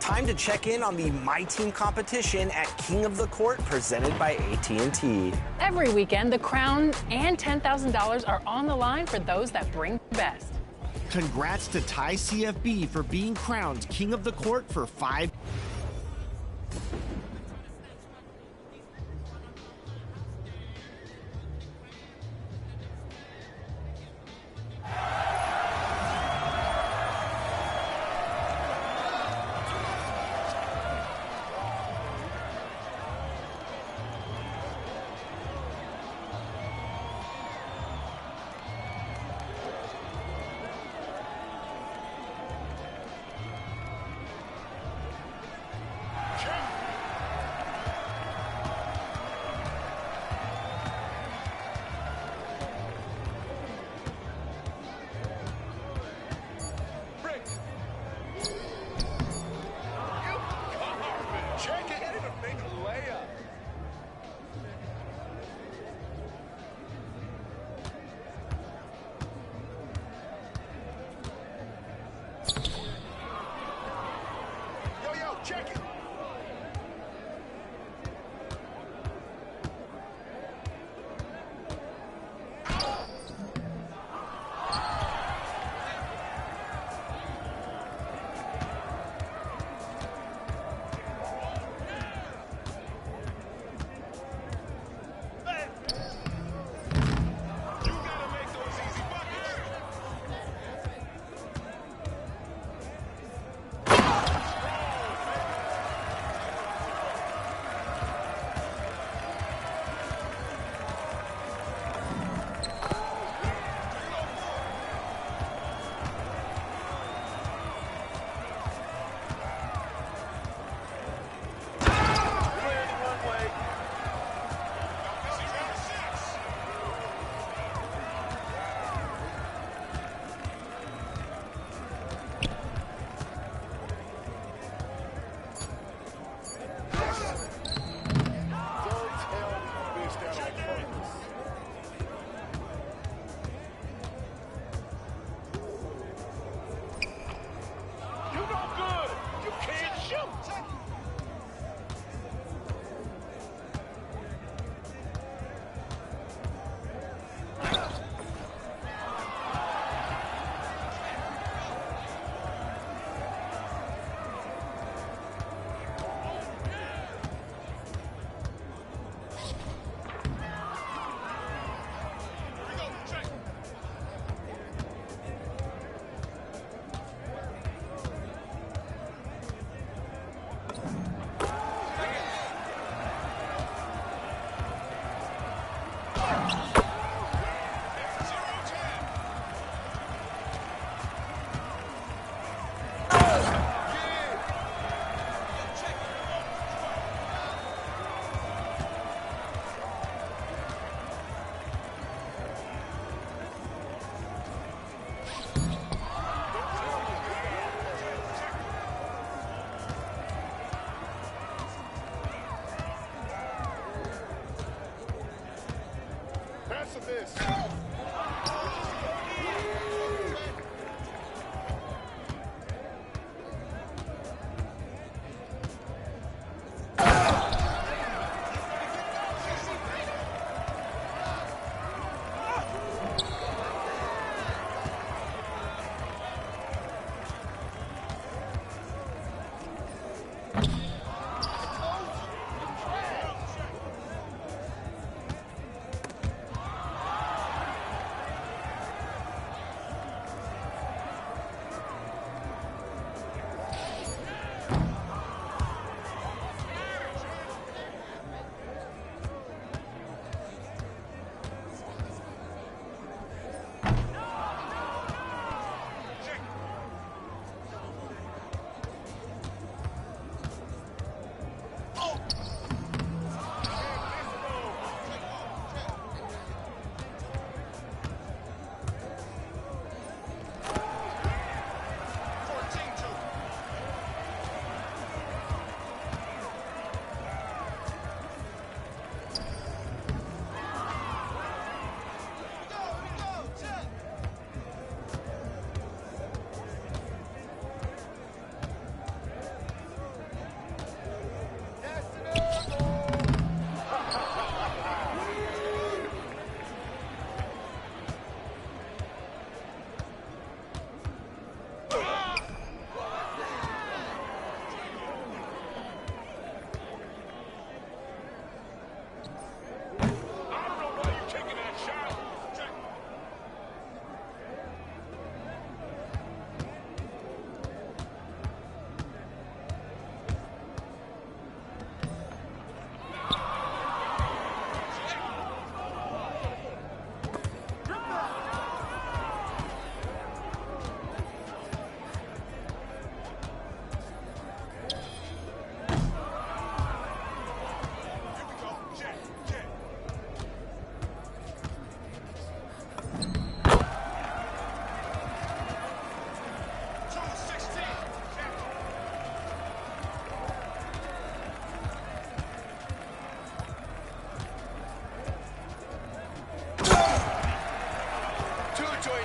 Time to check in on the My Team competition at King of the Court presented by AT&T. Every weekend, the crown and $10,000 are on the line for those that bring the best. Congrats to Ty CFB for being crowned King of the Court for 5.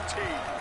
team.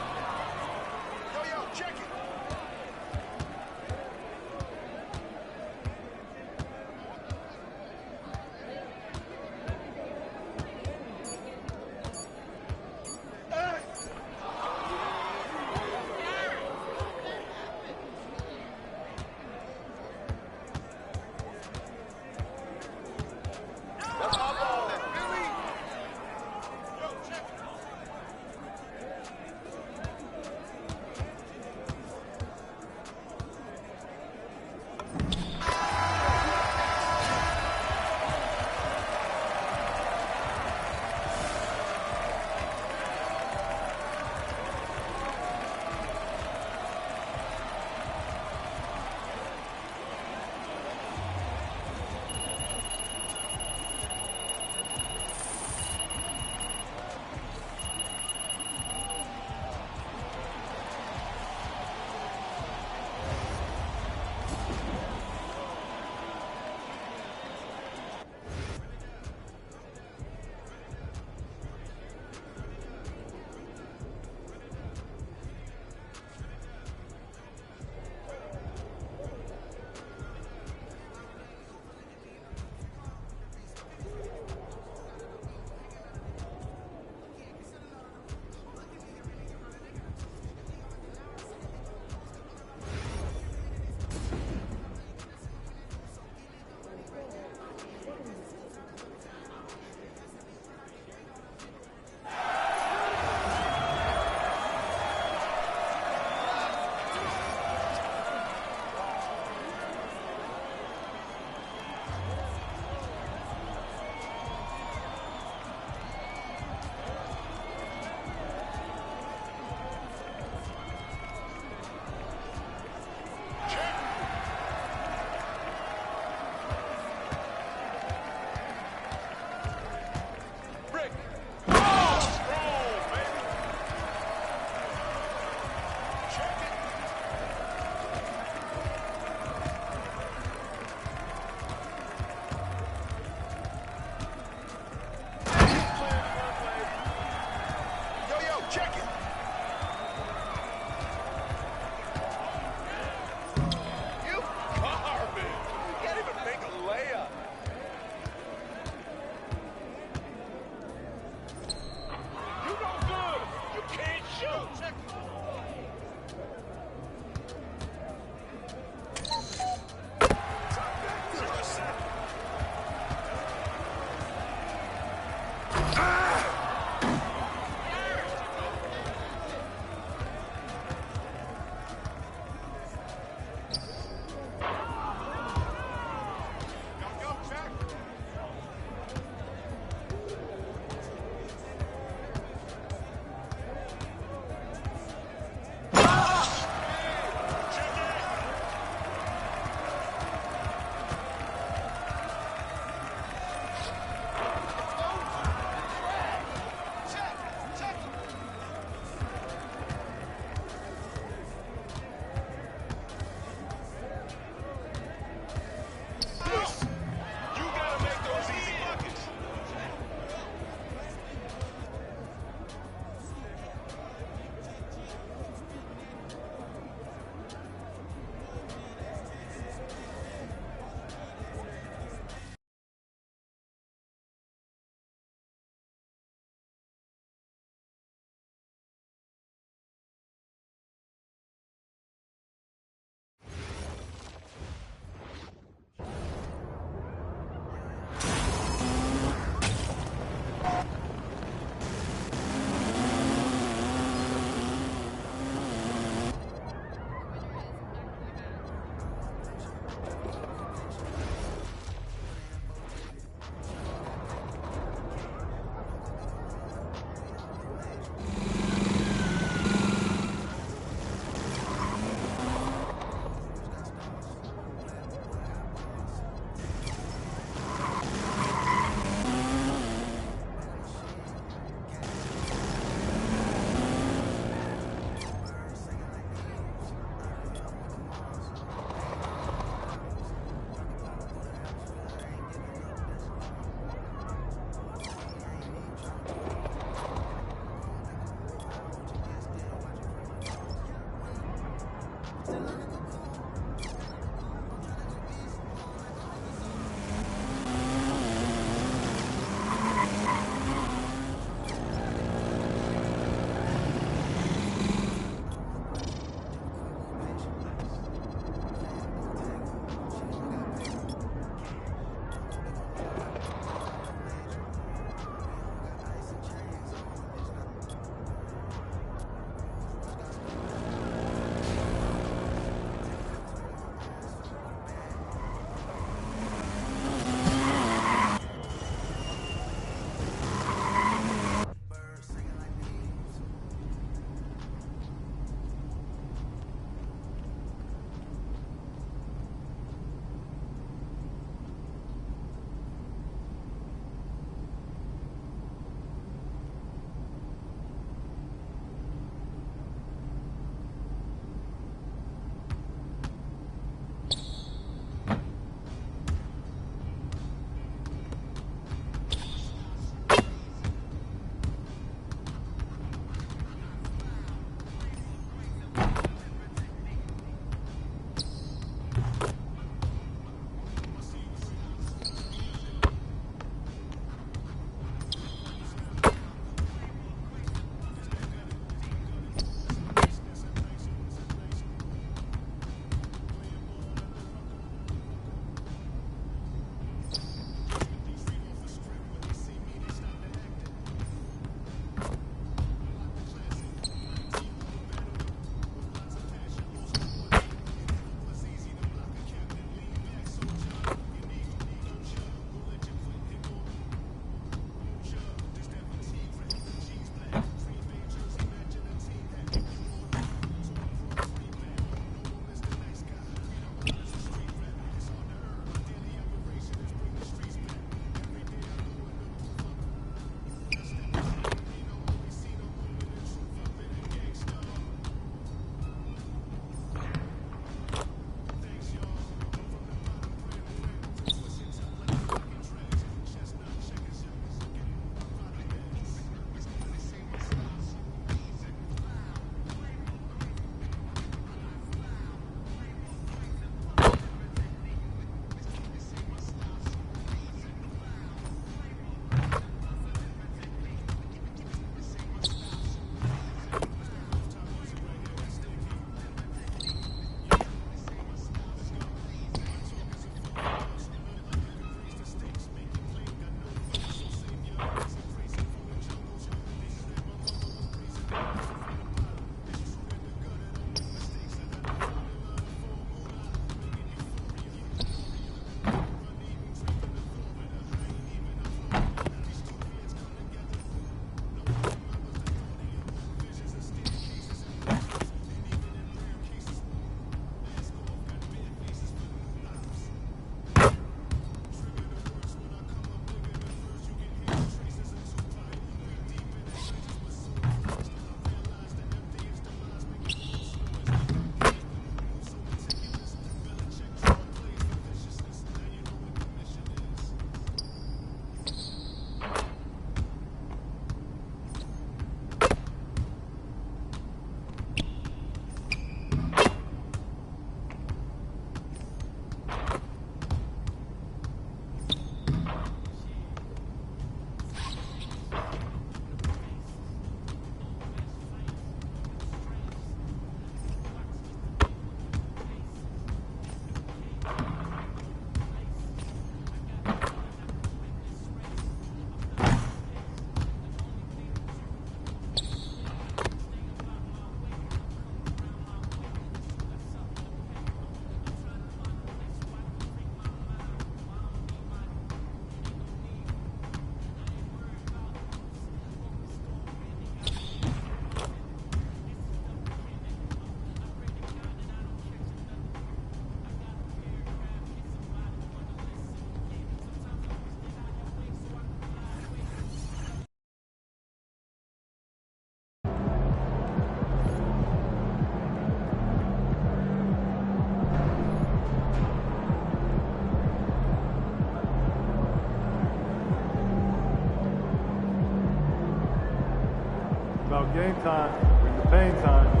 Bring time. Bring the pain time.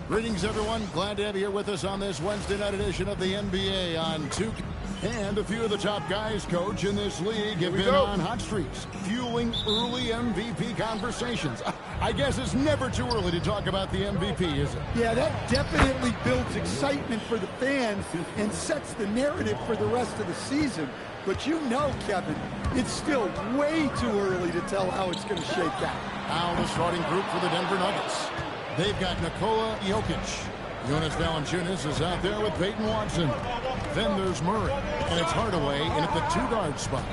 Greetings, everyone. Glad to have you here with us on this Wednesday night edition of the NBA on 2. And a few of the top guys, Coach, in this league have been on hot streaks, fueling early MVP conversations. I guess it's never too early to talk about the MVP, is it? Yeah, that definitely builds excitement for the fans and sets the narrative for the rest of the season. But you know, Kevin, it's still way too early to tell how it's going to shake out. Now the starting group for the Denver Nuggets. They've got Nikola Jokic. Jonas Valanciunas is out there with Peyton Watson. Then there's Murray, and it's Hardaway in at the 2-guard spot.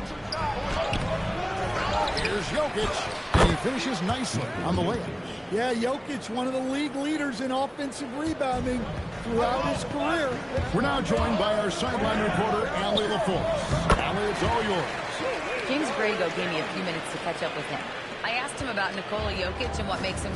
Here's Jokic, and he finishes nicely on the layup. Yeah, Jokic, one of the league leaders in offensive rebounding throughout his career. We're now joined by our sideline reporter, Allie LaForce. Allie, it's all yours. James Grego gave me a few minutes to catch up with him. I asked him about Nikola Jokic and what makes him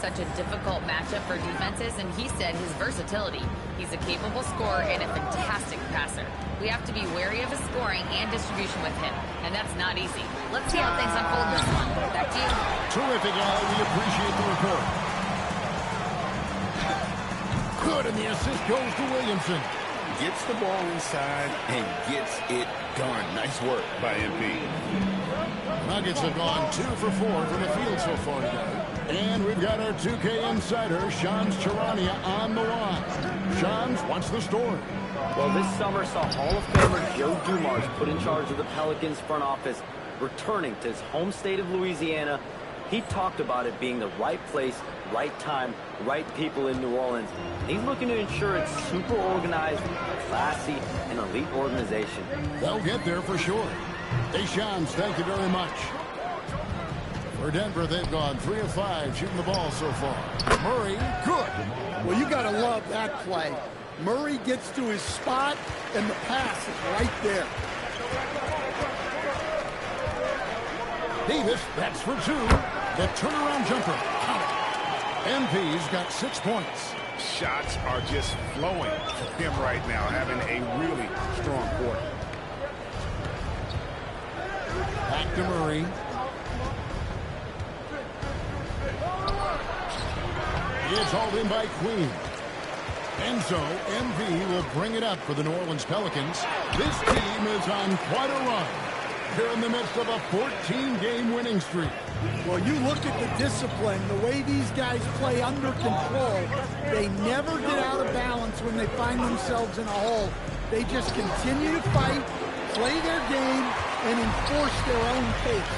such a difficult matchup for defenses, and he said his versatility. He's a capable scorer and a fantastic passer. We have to be wary of his scoring and distribution with him, and that's not easy. Let's see how things unfold this one. Back to you. Terrific, Allie. We appreciate the report. Good, and the assist goes to Williamson. Gets the ball inside and gets it done. Nice work by MP. Nuggets have gone 2 for 4 from the field so far today. And we've got our 2K insider, Shams Charania, on the line. Shams, what's the story? Well, this summer saw Hall of Famer Joe Dumars put in charge of the Pelicans front office, returning to his home state of Louisiana. He talked about it being the right place, right time, right people in New Orleans. He's looking to ensure it's super organized, classy, and elite organization. They'll get there for sure. Hey, Shams, thank you very much. For Denver, they've gone 3 of 5 shooting the ball so far. Murray, good. Well, you got to love that play. Murray gets to his spot, and the pass is right there. Davis, that's for 2. The turnaround jumper. MP's got 6 points. Shots are just flowing for him right now, having a really strong quarter. Back to Murray. It's hauled in by Queen. And so, MV will bring it up for the New Orleans Pelicans. This team is on quite a run. They're in the midst of a 14-game winning streak. Well, you look at the discipline, the way these guys play under control. They never get out of balance when they find themselves in a hole. They just continue to fight, play their game, and enforce their own pace.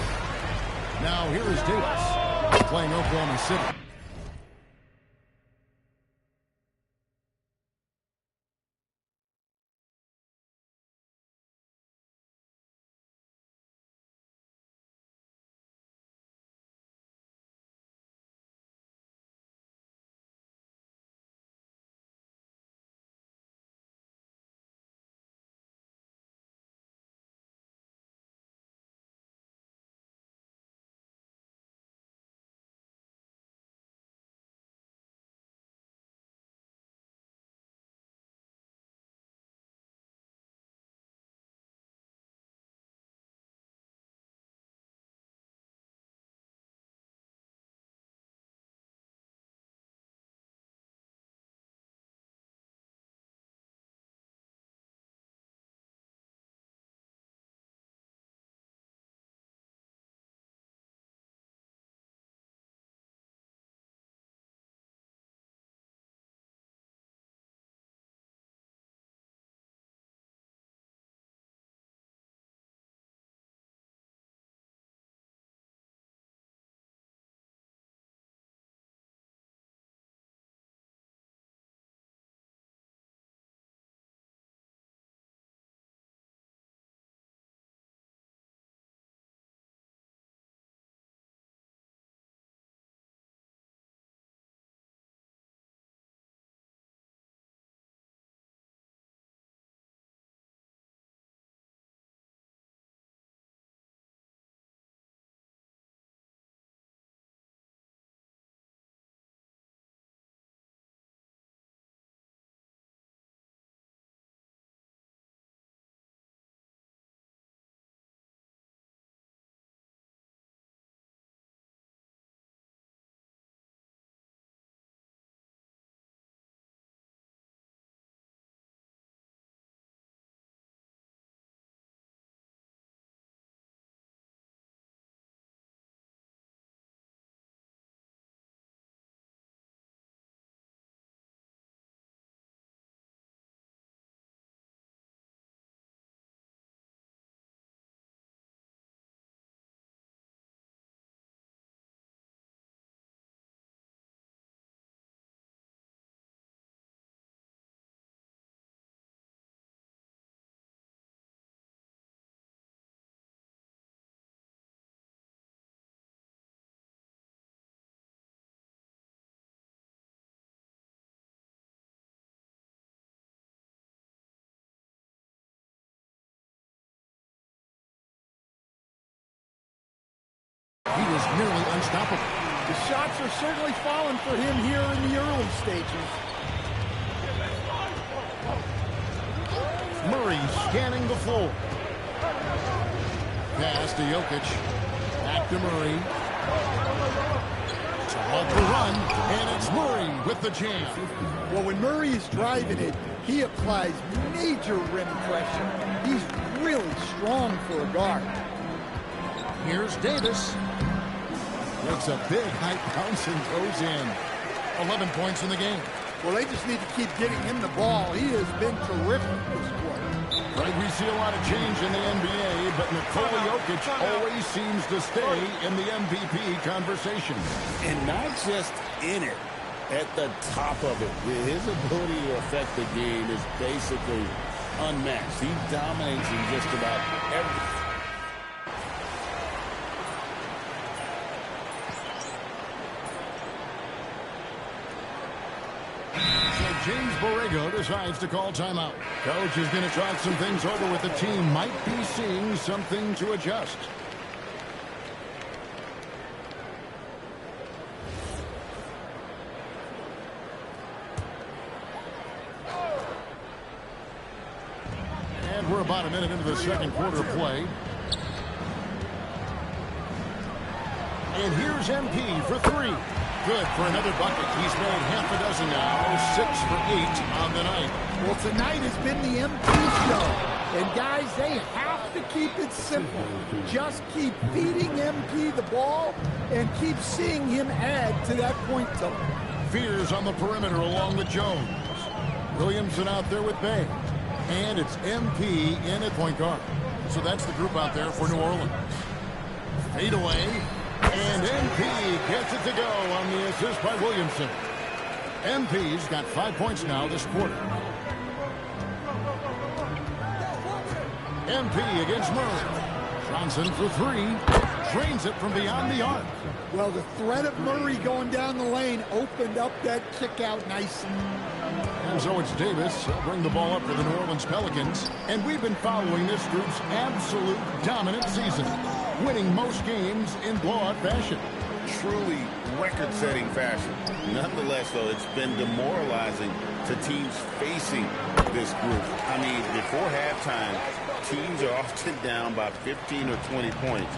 Now here is Davis playing Oklahoma City. He was nearly unstoppable. The shots are certainly falling for him here in the early stages. Murray scanning the floor. Pass to Jokic. Back to Murray. Off the run, and it's Murray with the jam. Well, when Murray is driving it, he applies major rim pressure. He's really strong for a guard. Here's Davis. Makes a big high bounce and goes in. 11 points in the game. Well, they just need to keep getting him the ball. He has been terrific this quarter. Right, we see a lot of change in the NBA, but Nikola Jokic always seems to stay in the MVP conversation. And not just in it, at the top of it. His ability to affect the game is basically unmatched. He dominates in just about every... James Borrego decides to call timeout. Coach is going to talk some things over with the team. Might be seeing something to adjust. And we're about a minute into the second quarter of play. And here's MP for three. Good for another bucket. He's made half a dozen now. 6 for 8 on the night. Well, tonight has been the MP show. And guys, they have to keep it simple. Just keep feeding MP the ball and keep seeing him add to that point total. Fears on the perimeter along with Jones. Williamson out there with Bray. And it's MP in at point guard. So that's the group out there for New Orleans. Fade away. And MP gets it to go on the assist by Williamson. MP's got 5 points now this quarter. MP against Murray. Johnson for three. Drains it from beyond the arc. Well, the threat of Murray going down the lane opened up that kick out nicely. And so it's Davis. He'll bring the ball up for the New Orleans Pelicans. And we've been following this group's absolute dominant season, winning most games in blowout fashion. Truly record-setting fashion. Nonetheless, though, it's been demoralizing to teams facing this group. I mean, before halftime, teams are often down by 15 or 20 points.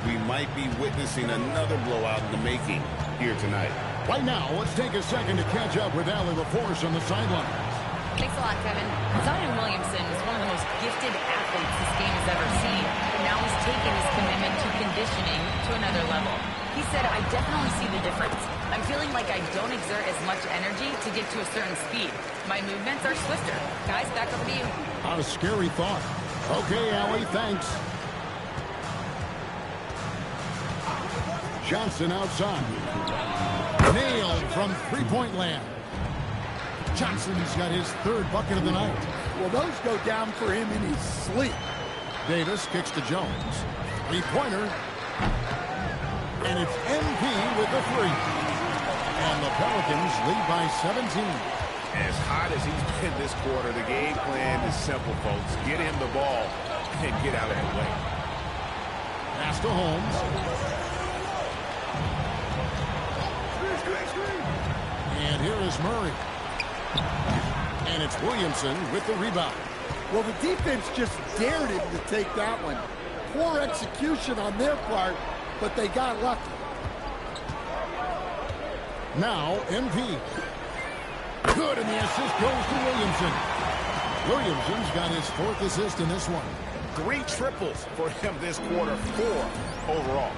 We might be witnessing another blowout in the making here tonight. Right now, let's take a second to catch up with Allie LaForce on the sideline. Thanks a lot, Kevin. Zion Williamson is one of the most gifted athletes this game has ever seen, but now he's taken his commitment to conditioning to another level. He said, I definitely see the difference. I'm feeling like I don't exert as much energy to get to a certain speed. My movements are swifter. Guys, back over to you. A scary thought. Okay, Allie, thanks. Johnson outside. Nailed from three-point land. Johnson's got his third bucket of the night. Well, those go down for him in his sleep. Davis kicks to Jones. Three-pointer. And it's MP with the three. And the Pelicans lead by 17. As hot as he's been this quarter, the game plan is simple, folks. Get him the ball and get out of the way. Pass to Holmes. And here is Murray. And it's Williamson with the rebound. Well, the defense just dared him to take that one. Poor execution on their part, but they got lucky. Now, MP. Good, and the assist goes to Williamson. Williamson's got his fourth assist in this one. 3 triples for him this quarter, 4 overall.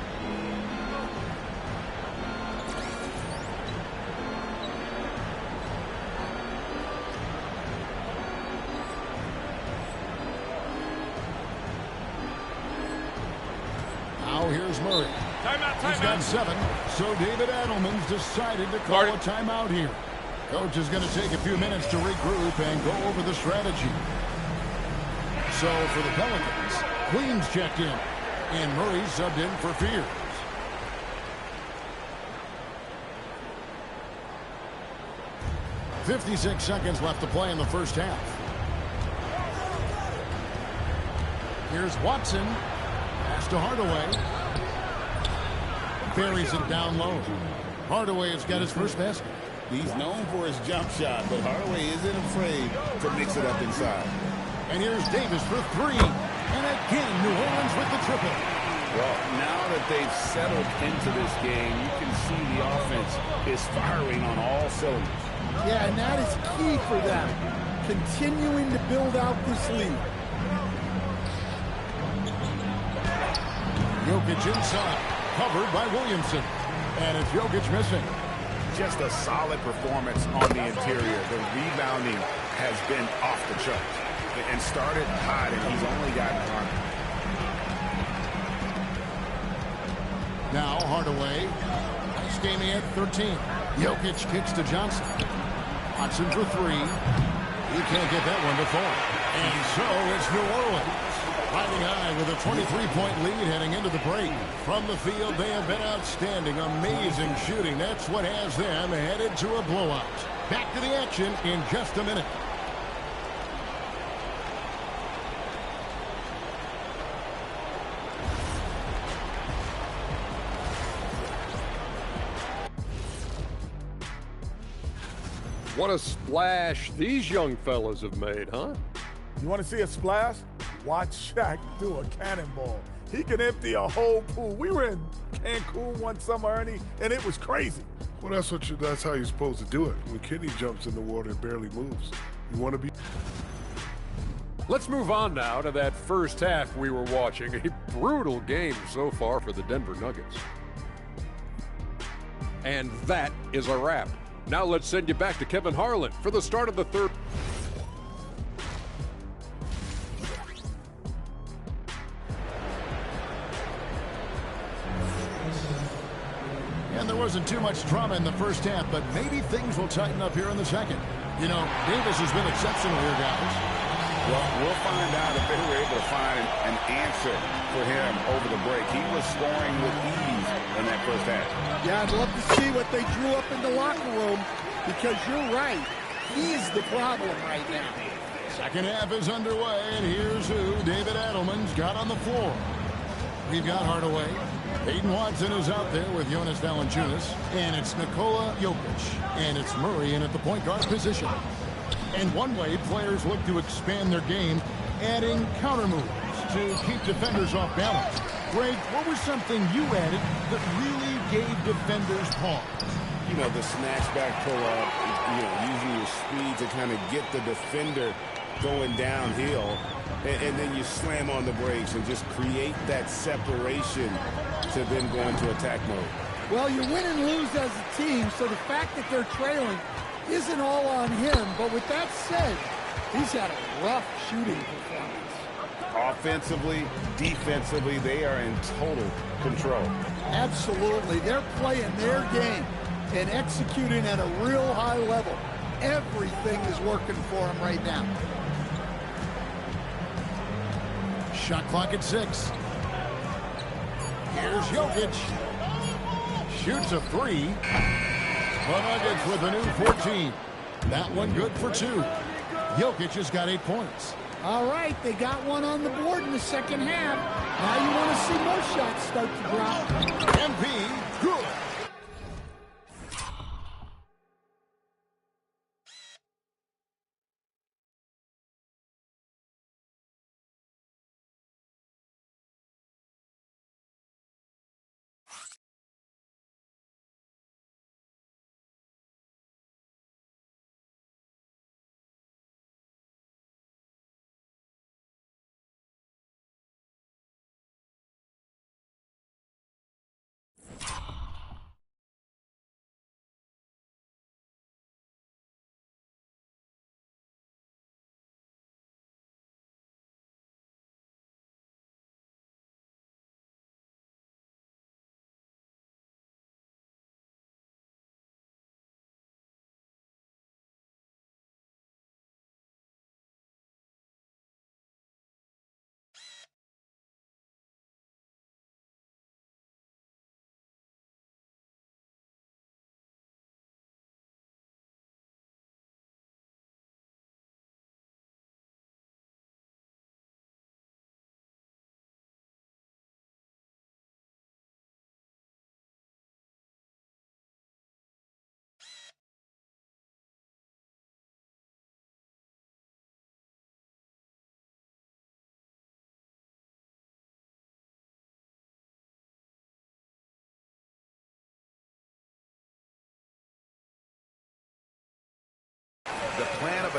Now here's Murray. He's got 7, so David Adelman's decided to call a timeout here. Coach is going to take a few minutes to regroup and go over the strategy. So for the Pelicans, Queens checked in, and Murray subbed in for Fears. .56 seconds left to play in the first half. Here's Watson. Pass to Hardaway. buries it down low. Hardaway has got his first basket. He's known for his jump shot, but Hardaway isn't afraid to mix it up inside. And here's Davis for three. And again, New Orleans with the triple. Well, now that they've settled into this game, you can see the offense is firing on all cylinders. Yeah, and that is key for them, continuing to build out this lead. Jokic inside, covered by Williamson. And it's Jokic missing. Just a solid performance on the interior. The rebounding has been off the charts. And started hot, and he's only gotten harder. Now Hardaway. Nice game he had 13. Jokic kicks to Johnson. Hudson for three. He can't get that one to fall. And so it's New Orleans riding high with a 23-point lead heading into the break. From the field, they have been outstanding. Amazing shooting. That's what has them headed to a blowout. Back to the action in just a minute. What a splash these young fellas have made, huh? You want to see a splash? Watch Shaq do a cannonball. He can empty a whole pool. We were in Cancun one summer, Ernie, and it was crazy. Well, that's how you're supposed to do it. When Kenny jumps in the water, it barely moves. You want to be... Let's move on now to that first half we were watching. A brutal game so far for the Denver Nuggets. And that is a wrap. Now let's send you back to Kevin Harlan for the start of the third. And there wasn't too much drama in the first half, but maybe things will tighten up here in the second. You know, Davis has been exceptional here, guys. Well, we'll find out if they were able to find an answer for him over the break. He was scoring with ease in that first half. Yeah, I'd love to see what they drew up in the locker room, because you're right. He's the problem right now. Second half is underway, and here's who David Adelman's got on the floor. We've got Hardaway. Peyton Watson is out there with Jonas Valanciunas. And it's Nikola Jokic. And it's Murray in at the point guard position. And one way players look to expand their game, adding counter moves to keep defenders off balance. Greg, what was something you added that really gave defenders pause? You know, the snatch back pull-up, using your speed to kind of get the defender going downhill. And then you slam on the brakes and just create that separation to then go into attack mode. Well, you win and lose as a team, so the fact that they're trailing isn't all on him. But with that said, he's had a rough shooting performance. Offensively, defensively, they are in total control. Absolutely. They're playing their game and executing at a real high level. Everything is working for them right now. Shot clock at 6. Here's Jokic. Shoots a three. The Nuggets with a new 14. That one good for 2. Jokic has got 8 points. All right, they got one on the board in the second half. Now you want to see more shots start to drop. MP, good.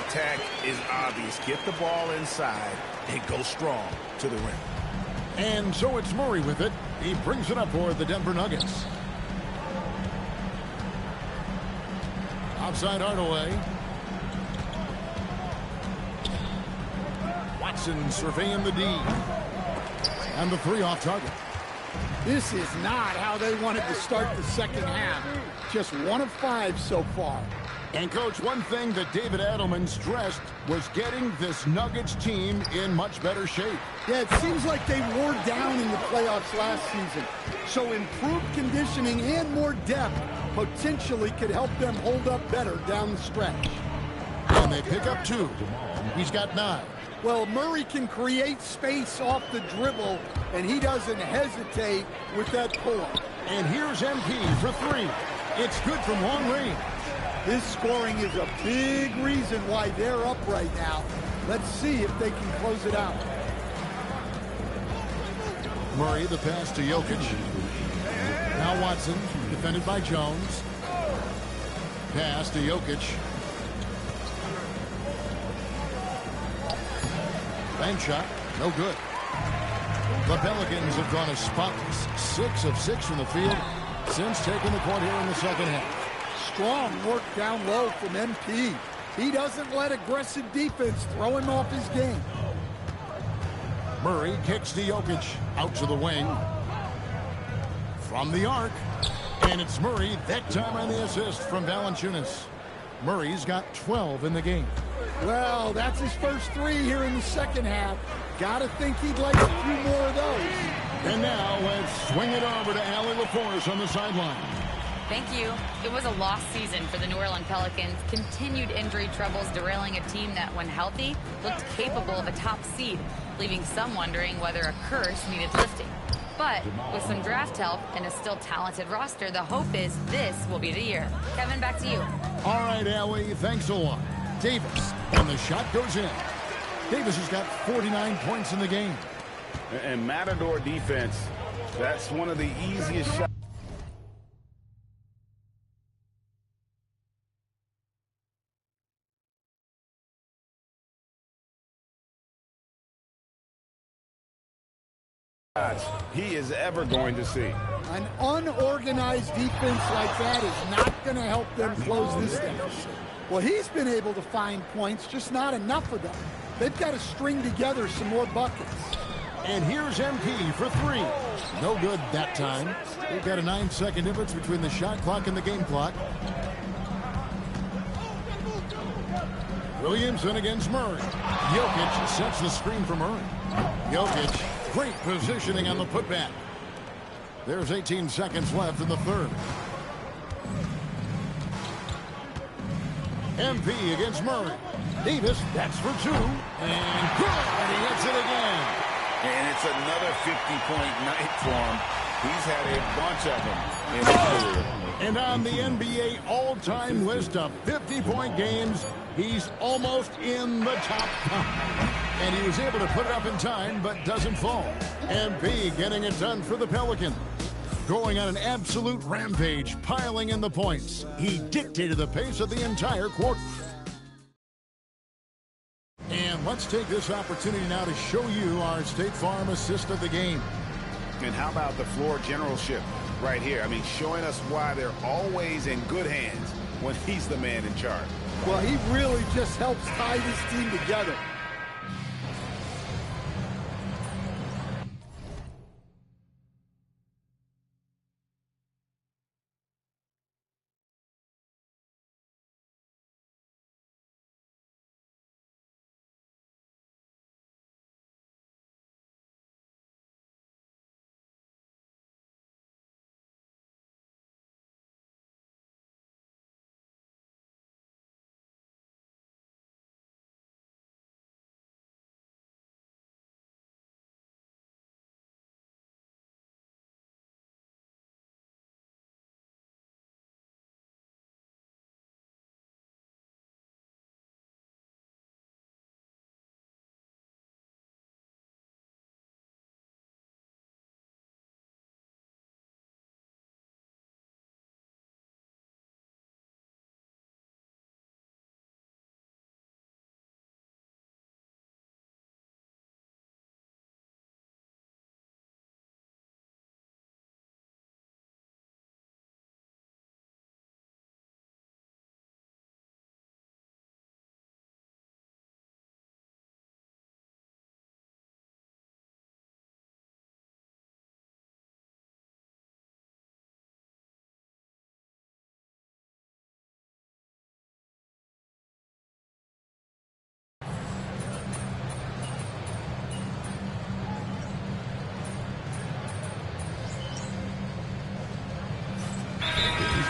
attack is obvious. Get the ball inside and go strong to the rim. And so it's Murray with it. He brings it up for the Denver Nuggets. Outside Hardaway. Watson surveying the D. And the three off target. This is not how they wanted to start the second half. Just 1 of 5 so far. And, Coach, one thing that David Adelman stressed was getting this Nuggets team in much better shape. Yeah, it seems like they wore down in the playoffs last season. So improved conditioning and more depth potentially could help them hold up better down the stretch. And they pick up 2. He's got 9. Well, Murray can create space off the dribble, and he doesn't hesitate with that pull-up. And here's MP for 3. It's good from long range. This scoring is a big reason why they're up right now. Let's see if they can close it out. Murray, the pass to Jokic. Now Watson, defended by Jones. Pass to Jokic. Bank shot, no good. The Pelicans have gone a spotless 6 of 6 from the field since taking the court here in the second half. Strong work down low from MP. He doesn't let aggressive defense throw him off his game. Murray kicks to Jokic out to the wing. From the arc. And it's Murray, that time on the assist from Valanciunas. Murray's got 12 in the game. Well, that's his first 3 here in the second half. Gotta think he'd like a few more of those. And now let's swing it over to Allie LaForce on the sideline. Thank you. It was a lost season for the New Orleans Pelicans. Continued injury troubles derailing a team that, when healthy, looked capable of a top seed, leaving some wondering whether a curse needed lifting. But with some draft help and a still talented roster, the hope is this will be the year. Kevin, back to you. All right, Allie, thanks a lot. Davis, and the shot goes in. Davis has got 49 points in the game. And Matador defense, that's one of the easiest shots. He is ever going to see. An unorganized defense like that is not going to help them close this deficit. Well, he's been able to find points, just not enough of them. They've got to string together some more buckets. And here's MP for 3. No good that time. They've got a 9-second difference between the shot clock and the game clock. Williamson against Murray. Jokic sets the screen for Murray. Jokic, great positioning on the putback. There's 18 seconds left in the third. MP against Murray. Davis, that's for 2. And good, and he hits it again. And it's another 50-point night for him. He's had a bunch of them in his career. And on the NBA all-time list of 50-point games, he's almost in the top 5. And he was able to put it up in time, but doesn't fall. MP getting it done for the Pelicans. Going on an absolute rampage, piling in the points. He dictated the pace of the entire quarter. And let's take this opportunity now to show you our State Farm assist of the game. And how about the floor generalship right here? I mean, showing us why they're always in good hands when he's the man in charge. Well, he really just helps tie this team together.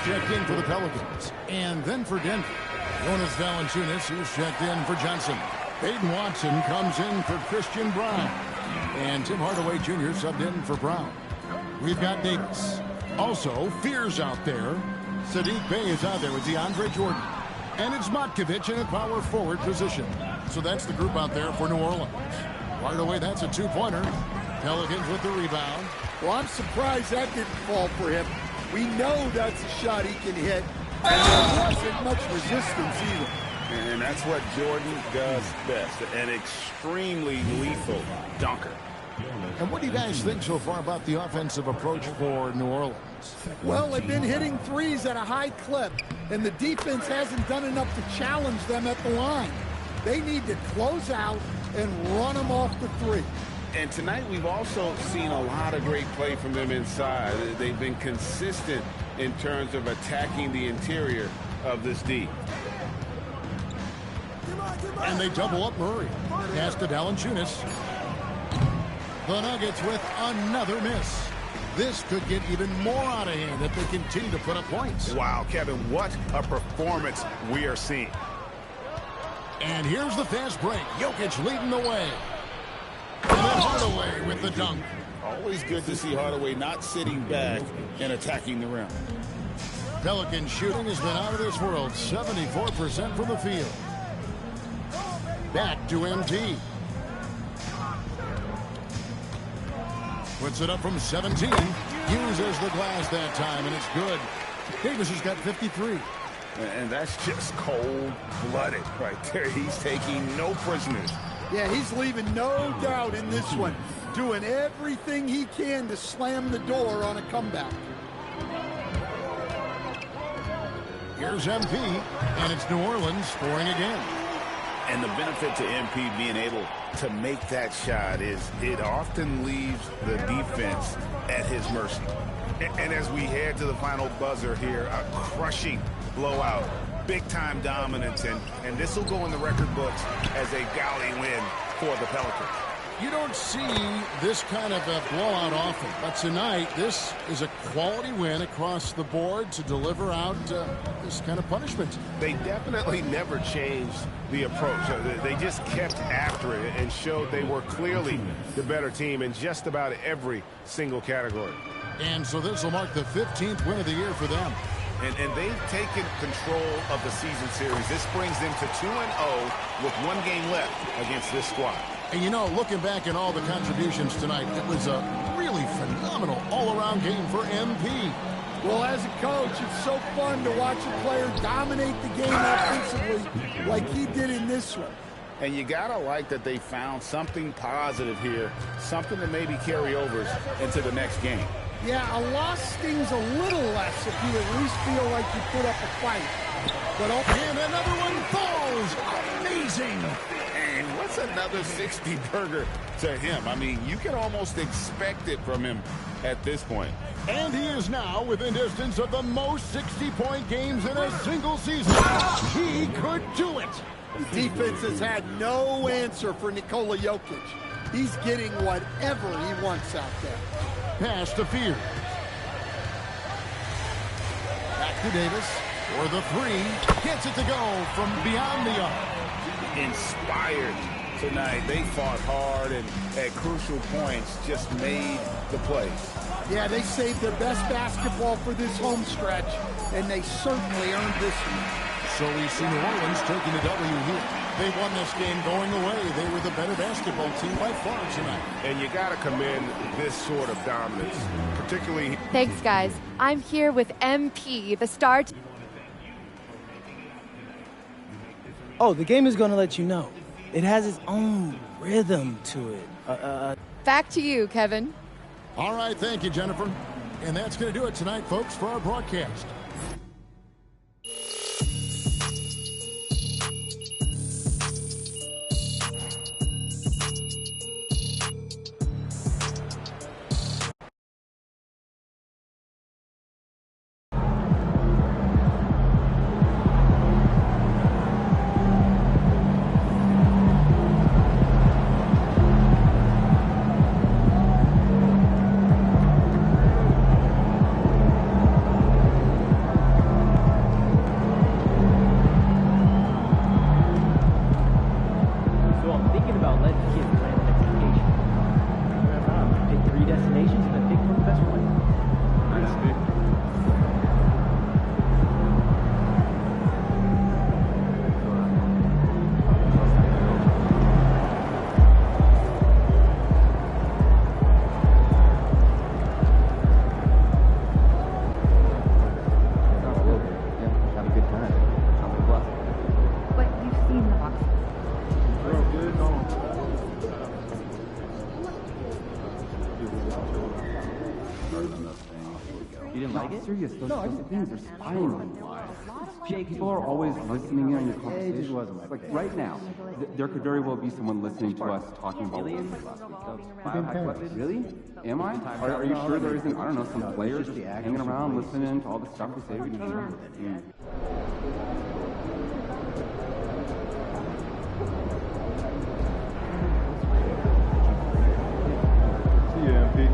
checked in for the Pelicans. And then for Denver, Jonas Valanciunas is checked in for Johnson. Peyton Watson comes in for Christian Brown. And Tim Hardaway Jr. subbed in for Brown. We've got Davis. Also, Fears out there. Sadiq Bey is out there with DeAndre Jordan. And it's Matkovic in a power forward position. So that's the group out there for New Orleans. Hardaway, that's a two-pointer. Pelicans with the rebound. Well, I'm surprised that didn't fall for him. We know that's a shot he can hit. And there wasn't much resistance either. And that's what Jordan does best, an extremely lethal dunker. And what do you guys think so far about the offensive approach for New Orleans? Well, they've been hitting threes at a high clip, and the defense hasn't done enough to challenge them at the line. They need to close out and run them off the three. And tonight we've also seen a lot of great play from them inside. They've been consistent in terms of attacking the interior of this D. And they double up Murray. Pass to Valanciunas. The Nuggets with another miss. This could get even more out of hand if they continue to put up points. Wow, Kevin, what a performance we are seeing. And here's the fast break. Jokic leading the way. And then Hardaway with the dunk. Always good to see Hardaway not sitting back and attacking the rim. Pelican shooting has been out of this world. 74% from the field. Back to MT. Puts it up from 17. Uses the glass that time, and it's good. Davis has got 53. And that's just cold-blooded right there. He's taking no prisoners. Yeah, he's leaving no doubt in this one. Doing everything he can to slam the door on a comeback. Here's MP, and it's New Orleans scoring again. And the benefit to MP being able to make that shot is it often leaves the defense at his mercy. And as we head to the final buzzer here, a crushing blowout, big-time dominance, and this will go in the record books as a gaudy win for the Pelicans. You don't see this kind of a blowout often, but tonight this is a quality win across the board to deliver out this kind of punishment. They definitely never changed the approach. They just kept after it and showed they were clearly the better team in just about every single category. And so this will mark the 15th win of the year for them. And they've taken control of the season series. This brings them to 2-0 with one game left against this squad. And you know, looking back at all the contributions tonight, it was a really phenomenal all-around game for MP. Well, as a coach, it's so fun to watch a player dominate the game offensively like he did in this one. And you got to like that they found something positive here, something to maybe carry over into the next game. Yeah, a loss stings a little less if you at least feel like you put up a fight. But and another one falls. Amazing. And what's another 60 burger to him? I mean, you can almost expect it from him at this point. And he is now within distance of the most 60-point games in a single season. He could do it. The defense has had no answer for Nikola Jokic. He's getting whatever he wants out there. Pass to Fears. Back to Davis for the three. Gets it to go from beyond the arc. Inspired tonight. They fought hard and at crucial points just made the plays. Yeah, they saved their best basketball for this home stretch, and they certainly earned this one. So we see New Orleans taking the W here. They won this game going away. They were the better basketball team by far tonight. And you got to commend this sort of dominance, particularly. Thanks, guys. I'm here with MP, the star. Oh, the game is going to let you know. It has its own rhythm to it. Back to you, Kevin. All right, thank you, Jennifer. And that's going to do it tonight, folks, for our broadcast. serious. Those things are spying on you. Jake, people are always listening in on your conversation. Like right now, there could very well be someone listening to us talking about biohack. Really? Am I? Are you sure there isn't, I don't know, some players hanging around listening to all the stuff we say to each other? See you, MP.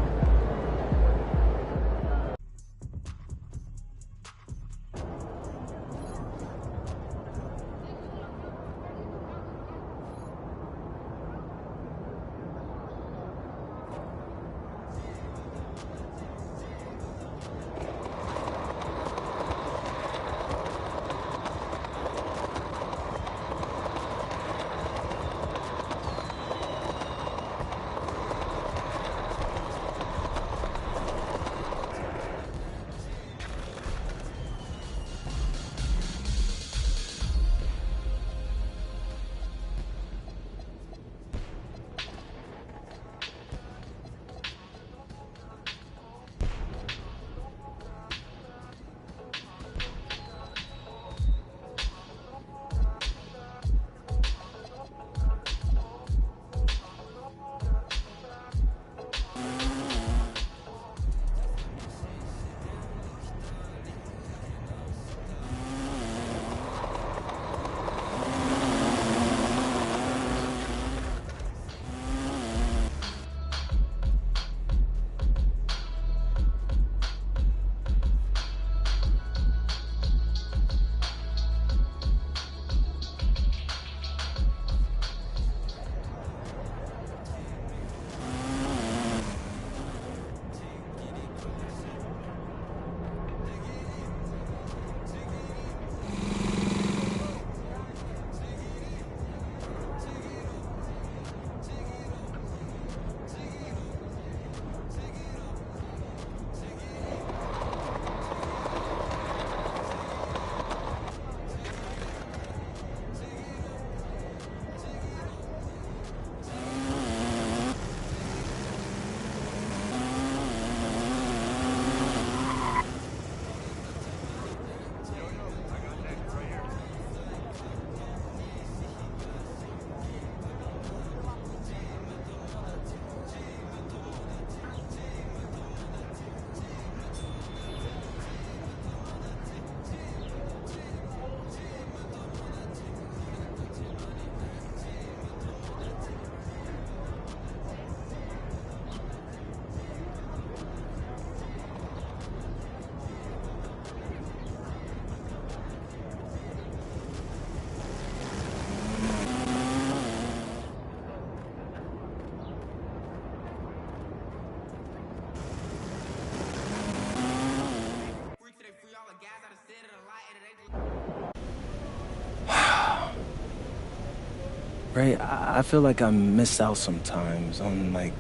Bray, I feel like I miss out sometimes on, like,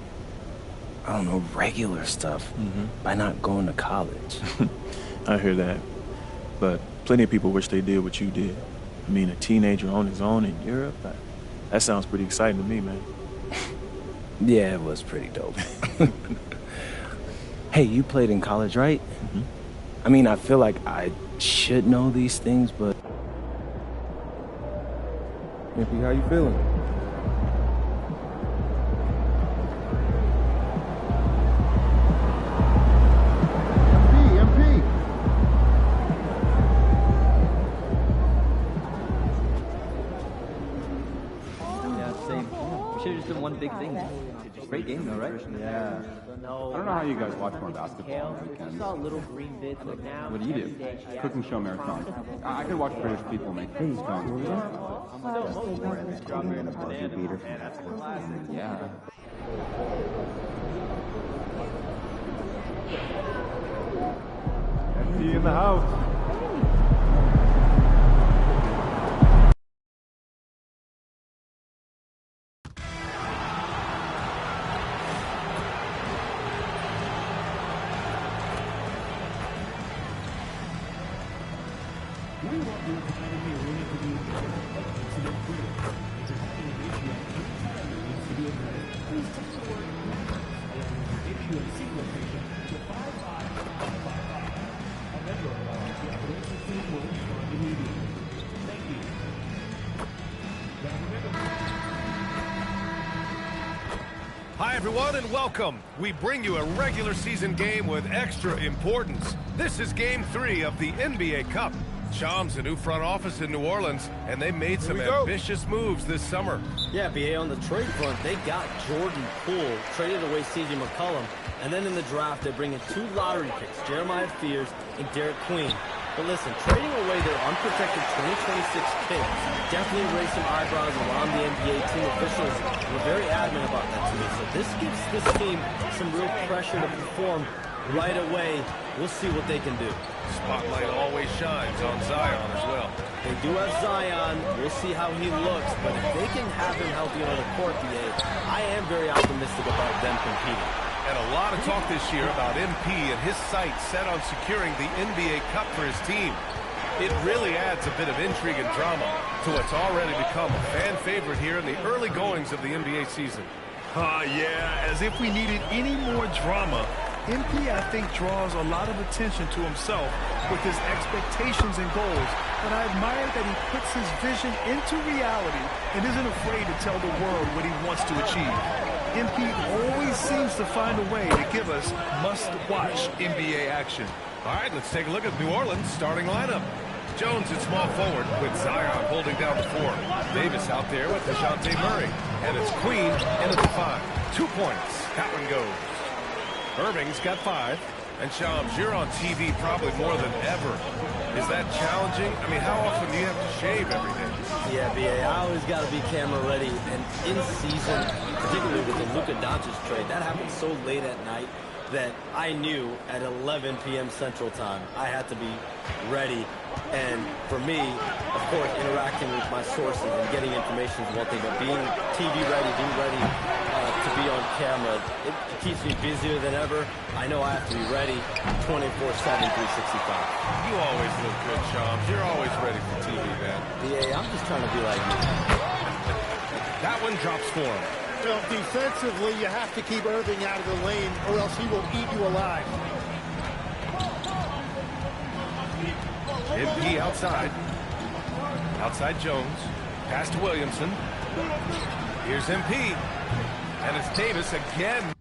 I don't know, regular stuff by not going to college. I hear that. But plenty of people wish they did what you did. I mean, a teenager on his own in Europe, that sounds pretty exciting to me, man. Yeah, it was pretty dope. Hey, you played in college, right? I mean, I feel like I should know these things, but... MP, how you feeling? MP! Yeah, same. We should have just done one big thing. Great game, though, right? Yeah. I don't know how you guys watch more basketball on weekends. What do you do? Cooking show marathon. I could watch British people make things going. Strawberry and a buzzer beater. Yeah. MP in the house. Hi, everyone, and welcome. We bring you a regular season game with extra importance. This is Game 3 of the NBA Cup. Shams, a new front office in New Orleans, and they made some ambitious moves this summer. Yeah, BA, on the trade front, they got Jordan Poole, traded away C.J. McCollum, and then in the draft, they bring in 2 lottery picks, Jeremiah Fears and Derek Queen. But listen, trading away their unprotected 2026 pick definitely raised some eyebrows around the NBA. Team officials were very adamant about that to me. So this gives this team some real pressure to perform right away. We'll see what they can do. Spotlight always shines on Zion as well. They do have Zion. We'll see how he looks. But if they can have him healthy on the court, BA, I am very optimistic about them competing. And a lot of talk this year about MP and his sights set on securing the NBA Cup for his team. It really adds a bit of intrigue and drama to what's already become a fan favorite here in the early goings of the NBA season. Yeah, as if we needed any more drama. MP, I think, draws a lot of attention to himself with his expectations and goals, but I admire that he puts his vision into reality and isn't afraid to tell the world what he wants to achieve. MP always seems to find a way to give us must-watch NBA action. All right, let's take a look at New Orleans' starting lineup. Jones at small forward with Zion holding down the 4. Davis out there with DeJounte Murray. And it's Queen in at the 5. 2 points. That one goes. Irving's got 5. And Shams, you're on TV probably more than ever. Is that challenging? I mean, how often do you have to shave every day? Yeah, BA, I always got to be camera ready. And in season, particularly with the Luka Doncic trade, that happened so late at night that I knew at 11 p.m. Central Time I had to be ready. And for me, of course, interacting with my sources and getting information is one thing, but being TV ready, being ready to be on camera, it keeps me busier than ever. I know I have to be ready 24/7, 365. You always look good, Shams. You're always ready for TV, man. Yeah, I'm just trying to be like you. That one drops for him. Well, defensively, you have to keep Irving out of the lane or else he will eat you alive. MP outside. Outside Jones. Pass to Williamson. Here's MP. And it's Davis again